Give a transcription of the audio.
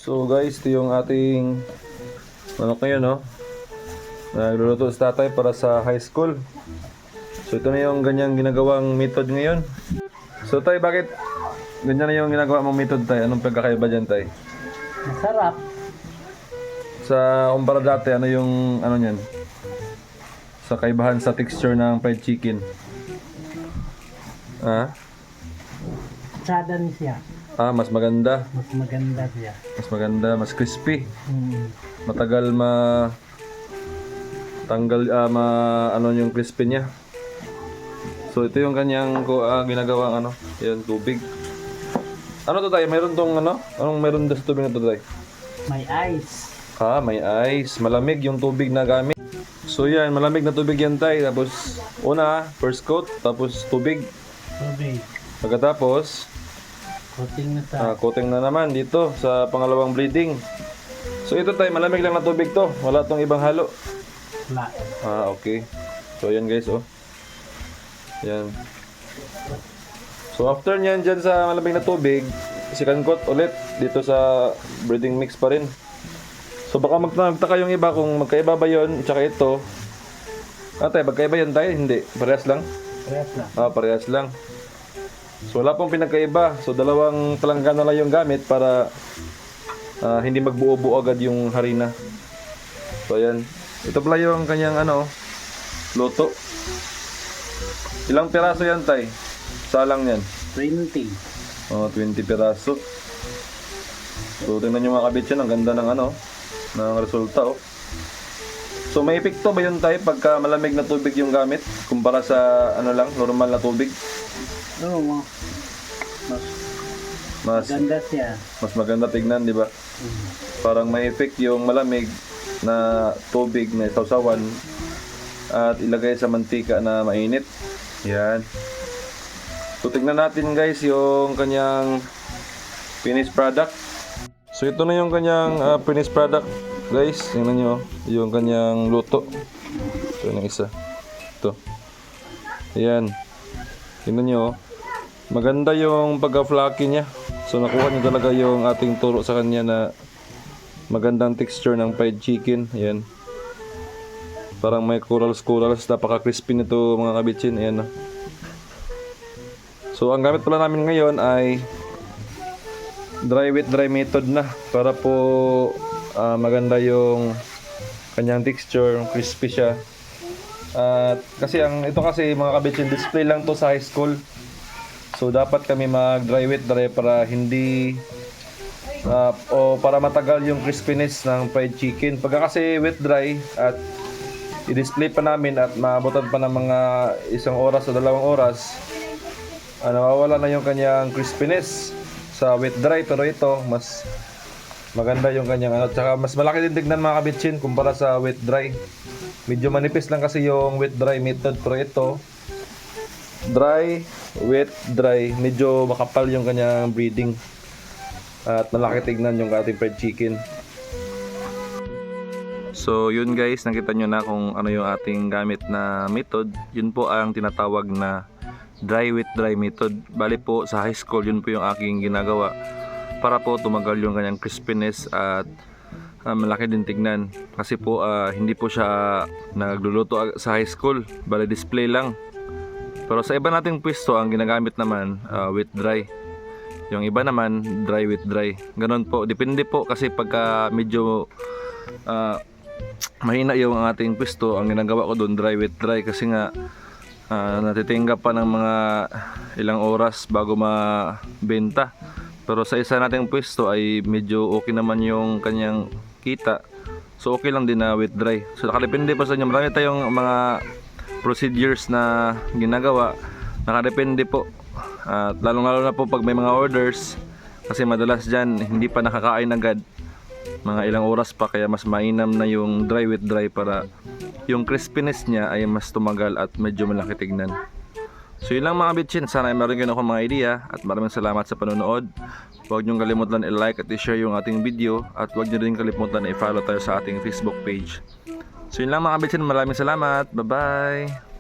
So guys, ito yung ating manok ngayon, no? Nagluluto si tatay para sa high school. So ito na yung ganyang ginagawang method ngayon. So tay, bakit ganyan na yung ginagawa mong method tay? Anong pagkakaiba dyan tay? Masarap. Sa kumpara dati, ano yung ano niyan? Sa kaibahan sa texture ng fried chicken. Ah? Tsada ni siya. Mas maganda. Mas maganda siya. Mas maganda, mas crispy. Hmm. Matagal tanggal ano yung crispy niya. So ito yung kanyang ginagawang ano, yan tubig. Ano to tayo? Mayroon tong ano? Anong meron sa tubig na to tayo? May ice. May ice. Malamig yung tubig na gamit. So yan, malamig na tubig yan tayo. Tapos una, first coat, tapos tubig. Tubig. Pagkatapos, Coating na sa. coating na naman dito sa pangalawang bleeding. So ito tayo, malamig lang na tubig to. Wala tong ibang halo. Wala. Okay. So yan guys, oh. Yan. So after nyan dyan sa malamig na tubig, second coat ulit dito sa breeding mix pa rin. So baka magtaka yung iba kung magkaiba ba yun, tsaka ito. Tayo, magkaiba yun tayo? Hindi. Parehas lang? Parehas lang. Parehas lang. So wala pong pinagkaiba. So dalawang palanggana lang yung gamit para hindi magbuo-buo agad yung harina. So ayan. Ito pala yung kanyang ano, luto. Ilang piraso yan tay? Salang yan. 20. 20 piraso. So tingnan nyo mga kabitsin, ang ganda ng ano, ng resulta oh. So may epekto ba yun tay pagka malamig na tubig yung gamit kumpara sa ano lang, normal na tubig? Oo, Mas maganda siya. mas maganda tignan, di ba? Parang may effect yung malamig na tubig na sausawan at ilagay sa mantika na mainit. Yan. So tignan natin guys yung kanyang finished product. So ito na yung kanyang finished product guys. Tingnan nyo yung kanyang luto. Ito yung isa. Ito. Ayan. Tingnan nyo. Maganda yung pagka-flaky niya. So nakuha nyo talaga yung ating turo sa kanya na magandang texture ng fried chicken. Ayan. Parang may corals. Napaka-crispy nito mga kabitsin. Ayan. So ang gamit pala namin ngayon ay dry with dry method na. Para po maganda yung kanyang texture. Crispy siya. Kasi ito kasi mga kabitsin, display lang to sa high school. So dapat kami mag dry with dry para hindi para matagal yung crispiness ng fried chicken. Pagka kasi wet dry at i-display pa namin at maabutan pa ng mga 1 oras o 2 oras, nawawala na yung kanyang crispiness sa wet dry. Pero ito mas maganda yung kanyang ano, tsaka mas malaki din tignan mga kabitsin kumpara sa wet dry. Medyo manipis lang kasi yung wet dry method, pero ito dry, wet, dry, medyo makapal yung kanyang breeding at malaki tignan yung ating fried chicken. So yun guys, nakita nyo na kung ano yung ating gamit na method. Yun po ang tinatawag na dry with dry method. Bali po sa high school, yun po yung aking ginagawa para po tumagal yung kanyang crispiness at malaki din tignan. Kasi po hindi po siya nagluluto sa high school, bali display lang. Pero sa iba nating pwesto, ang ginagamit naman wet dry. Yung iba naman dry with dry. Ganon po, depende po kasi pagka medyo mahina yung ating pwesto, ang ginagawa ko doon dry with dry kasi nga natitinggap pa ng mga ilang oras bago mabenta. Pero sa isa nating pwesto ay medyo okay naman yung kanyang kita. So okay lang din na wet dry. So nakadepende pa sa inyo. Marami tayong mga procedures na ginagawa, nakadepende po. At lalong-lalo na po pag may mga orders, kasi madalas dyan hindi pa nakakain agad, mga ilang oras pa, kaya mas mainam na yung dry with dry para yung crispiness niya ay mas tumagal at medyo malaki tignan. So yun lang mga bitchin, sana ay meron kayo akong mga idea at maraming salamat sa panonood. Huwag niyong kalimutan i-like at i-share yung ating video at huwag niyo rin kalimutan i-follow tayo sa ating Facebook page. So yun lang mga bitchin, maraming salamat, bye bye!